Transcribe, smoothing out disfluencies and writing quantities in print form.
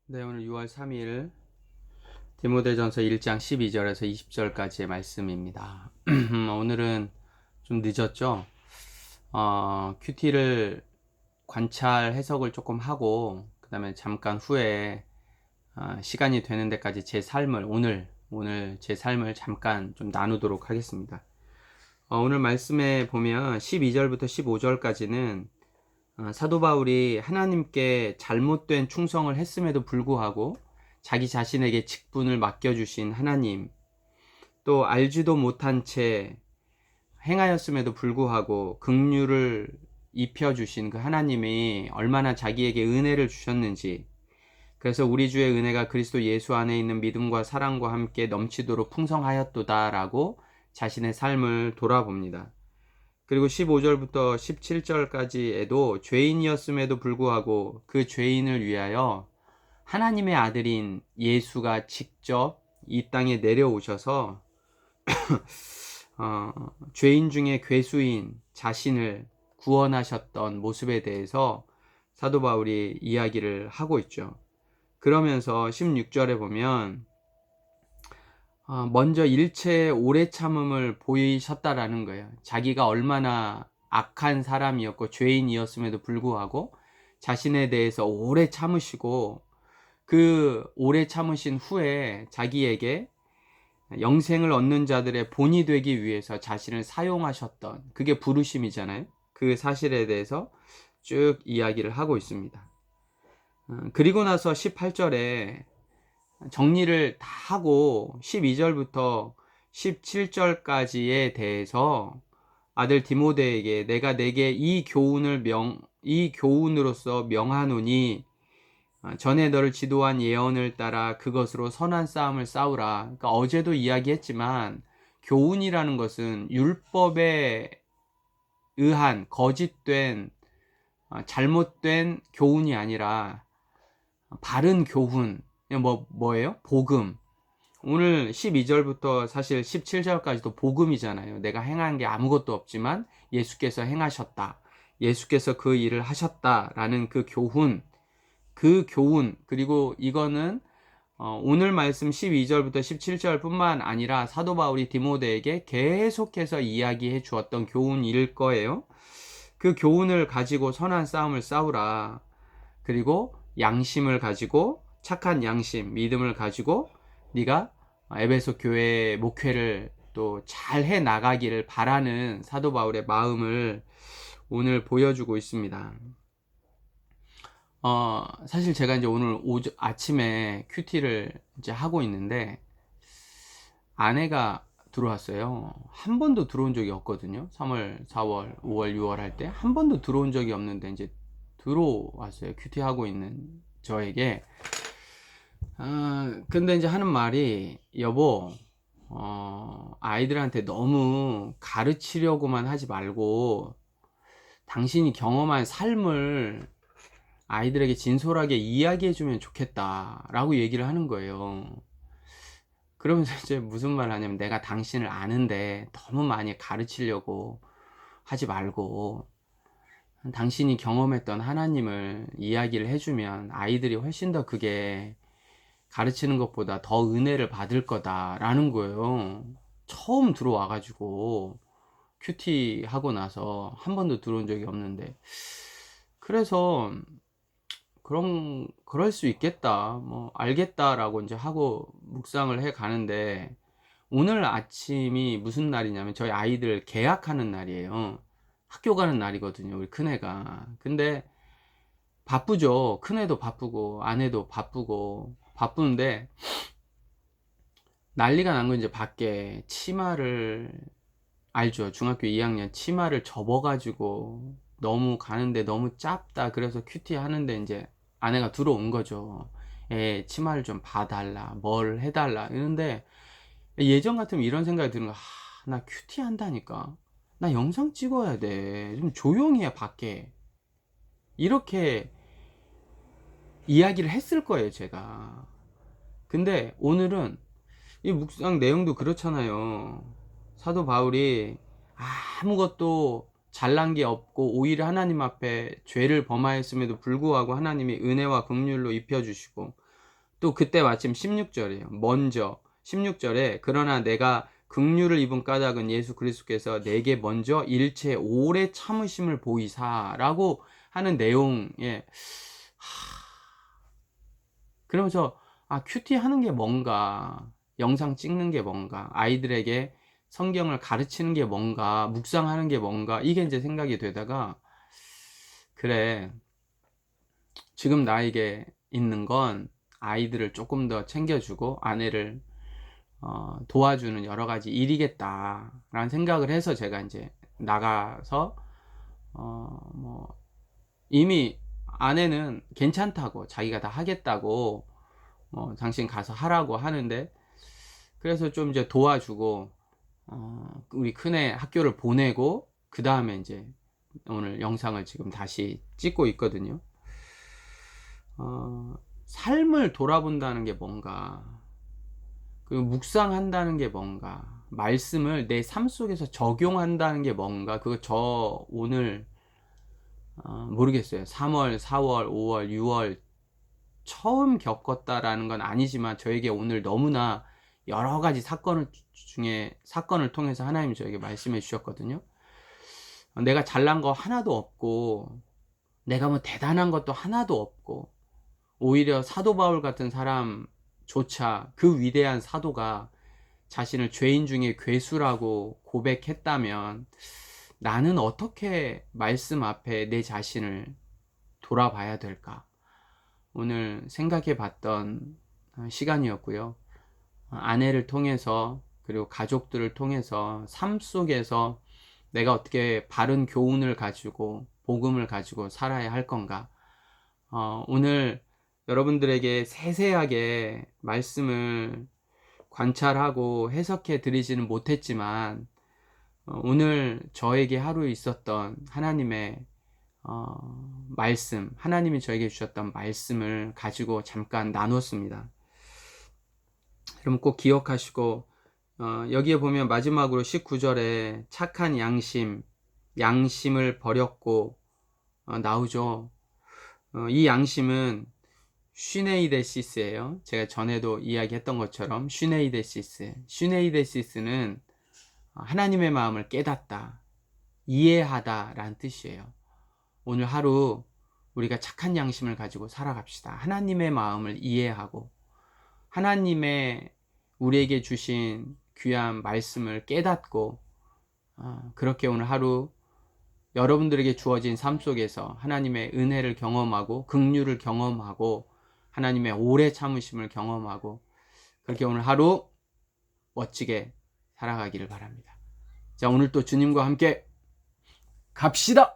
네, 오늘 6월 3일 디모데전서 1장 12절에서 20절까지의 말씀입니다. 오늘은 좀 늦었죠? 큐티를 관찰 해석을 조금 하고 그 다음에 잠깐 후에 시간이 되는 데까지 제 삶을 오늘 제 삶을 잠깐 좀 나누도록 하겠습니다. 오늘 말씀에 보면 12절부터 15절까지는 사도 바울이 하나님께 잘못된 충성을 했음에도 불구하고 자기 자신에게 직분을 맡겨주신 하나님, 또 알지도 못한 채 행하였음에도 불구하고 긍휼을 입혀주신 그 하나님이 얼마나 자기에게 은혜를 주셨는지, 그래서 우리 주의 은혜가 그리스도 예수 안에 있는 믿음과 사랑과 함께 넘치도록 풍성하였도다라고 자신의 삶을 돌아봅니다. 그리고 15절부터 17절까지에도 죄인이었음에도 불구하고 그 죄인을 위하여 하나님의 아들인 예수가 직접 이 땅에 내려오셔서 죄인 중에 괴수인 자신을 구원하셨던 모습에 대해서 사도 바울이 이야기를 하고 있죠. 그러면서 16절에 보면 먼저 일체의 오래 참음을 보이셨다라는 거예요. 자기가 얼마나 악한 사람이었고 죄인이었음에도 불구하고 자신에 대해서 오래 참으시고 그 오래 참으신 후에 자기에게 영생을 얻는 자들의 본이 되기 위해서 자신을 사용하셨던, 그게 부르심이잖아요. 그 사실에 대해서 쭉 이야기를 하고 있습니다. 그리고 나서 18절에 정리를 다 하고 12절부터 17절까지에 대해서 아들 디모데에게 내가 내게 이 교훈으로서 명하노니 전에 너를 지도한 예언을 따라 그것으로 선한 싸움을 싸우라. 그러니까 어제도 이야기했지만 교훈이라는 것은 율법에 의한 거짓된 잘못된 교훈이 아니라 바른 교훈. 뭐예요? 복음. 오늘 12절부터 사실 17절까지도 복음이잖아요. 내가 행한 게 아무것도 없지만 예수께서 행하셨다. 예수께서 그 일을 하셨다라는 그 교훈, 그리고 이거는 오늘 말씀 12절부터 17절 뿐만 아니라 사도 바울이 디모데에게 계속해서 이야기해 주었던 교훈일 거예요. 그 교훈을 가지고 선한 싸움을 싸우라. 그리고 양심을 가지고, 착한 양심, 믿음을 가지고 네가 에베소 교회의 목회를 또 잘 해 나가기를 바라는 사도 바울의 마음을 오늘 보여주고 있습니다. 사실 제가 이제 오늘 아침에 큐티를 이제 하고 있는데 아내가 들어왔어요. 한 번도 들어온 적이 없거든요. 3월, 4월, 5월, 6월 할 때 한 번도 들어온 적이 없는데 이제 들어왔어요. 큐티 하고 있는 저에게. 근데 이제 하는 말이, 여보, 아이들한테 너무 가르치려고만 하지 말고 당신이 경험한 삶을 아이들에게 진솔하게 이야기해주면 좋겠다 라고 얘기를 하는 거예요. 그러면서 이제 무슨 말을 하냐면, 내가 당신을 아는데 너무 많이 가르치려고 하지 말고 당신이 경험했던 하나님을 이야기를 해주면 아이들이 훨씬 더 그게 가르치는 것보다 더 은혜를 받을 거다라는 거예요. 처음 들어와가지고 큐티 하고 나서 한 번도 들어온 적이 없는데, 그래서 그럴 수 있겠다, 뭐 알겠다라고 이제 하고 묵상을 해 가는데, 오늘 아침이 무슨 날이냐면 저희 아이들 개학하는 날이에요. 학교 가는 날이거든요, 우리 큰애가. 근데 바쁘죠. 큰애도 바쁘고 아내도 바쁘고 바쁜데, 난리가 난 건 이제 밖에 치마를, 알죠? 중학교 2학년 치마를 접어가지고 너무 가는데 너무 짧다. 그래서 큐티 하는데 이제 아내가 들어온 거죠. 치마를 좀 봐달라, 뭘 해달라 이런데, 예전 같으면 이런 생각이 드는 거야. 나 큐티 한다니까, 나 영상 찍어야 돼, 좀 조용히 해 밖에, 이렇게 이야기를 했을 거예요 제가. 근데 오늘은 이 묵상 내용도 그렇잖아요. 사도 바울이 아무것도 잘난 게 없고 오히려 하나님 앞에 죄를 범하였음에도 불구하고 하나님이 은혜와 긍휼로 입혀주시고 또 그때 마침 16절이에요. 먼저 16절에 그러나 내가 긍휼을 입은 까닭은 예수 그리스도께서 내게 먼저 일체 오래 참으심을 보이사라고 하는 내용에 그러면서 큐티 하는 게 뭔가, 영상 찍는 게 뭔가, 아이들에게 성경을 가르치는 게 뭔가, 묵상하는 게 뭔가, 이게 이제 생각이 되다가 그래, 지금 나에게 있는 건 아이들을 조금 더 챙겨주고 아내를 도와주는 여러 가지 일이겠다라는 생각을 해서 제가 이제 나가서 뭐 이미 아내는 괜찮다고, 자기가 다 하겠다고 당신 가서 하라고 하는데, 그래서 좀 이제 도와주고 우리 큰애 학교를 보내고 그 다음에 이제 오늘 영상을 지금 다시 찍고 있거든요. 삶을 돌아본다는 게 뭔가, 그리고 묵상한다는 게 뭔가, 말씀을 내 삶 속에서 적용한다는 게 뭔가, 그거 저 오늘 모르겠어요. 3월, 4월, 5월, 6월 처음 겪었다라는 건 아니지만 저에게 오늘 너무나 여러 가지 사건을 통해서 하나님이 저에게 말씀해 주셨거든요. 내가 잘난 거 하나도 없고, 내가 뭐 대단한 것도 하나도 없고, 오히려 사도 바울 같은 사람조차 그 위대한 사도가 자신을 죄인 중에 괴수라고 고백했다면 나는 어떻게 말씀 앞에 내 자신을 돌아봐야 될까? 오늘 생각해 봤던 시간이었고요. 아내를 통해서, 그리고 가족들을 통해서 삶 속에서 내가 어떻게 바른 교훈을 가지고 복음을 가지고 살아야 할 건가? 오늘 여러분들에게 세세하게 말씀을 관찰하고 해석해 드리지는 못했지만 오늘 저에게 하루에 있었던 하나님의 말씀, 하나님이 저에게 주셨던 말씀을 가지고 잠깐 나눴습니다. 여러분 꼭 기억하시고, 여기에 보면 마지막으로 19절에 착한 양심을 버렸고 나오죠. 이 양심은 슈네이데시스예요. 제가 전에도 이야기했던 것처럼 슈네이데시스는 하나님의 마음을 깨닫다, 이해하다 라는 뜻이에요. 오늘 하루 우리가 착한 양심을 가지고 살아갑시다. 하나님의 마음을 이해하고 하나님의 우리에게 주신 귀한 말씀을 깨닫고 그렇게 오늘 하루 여러분들에게 주어진 삶 속에서 하나님의 은혜를 경험하고 긍휼을 경험하고 하나님의 오래 참으심을 경험하고 그렇게 오늘 하루 멋지게 살아가기를 바랍니다. 자, 오늘 또 주님과 함께 갑시다.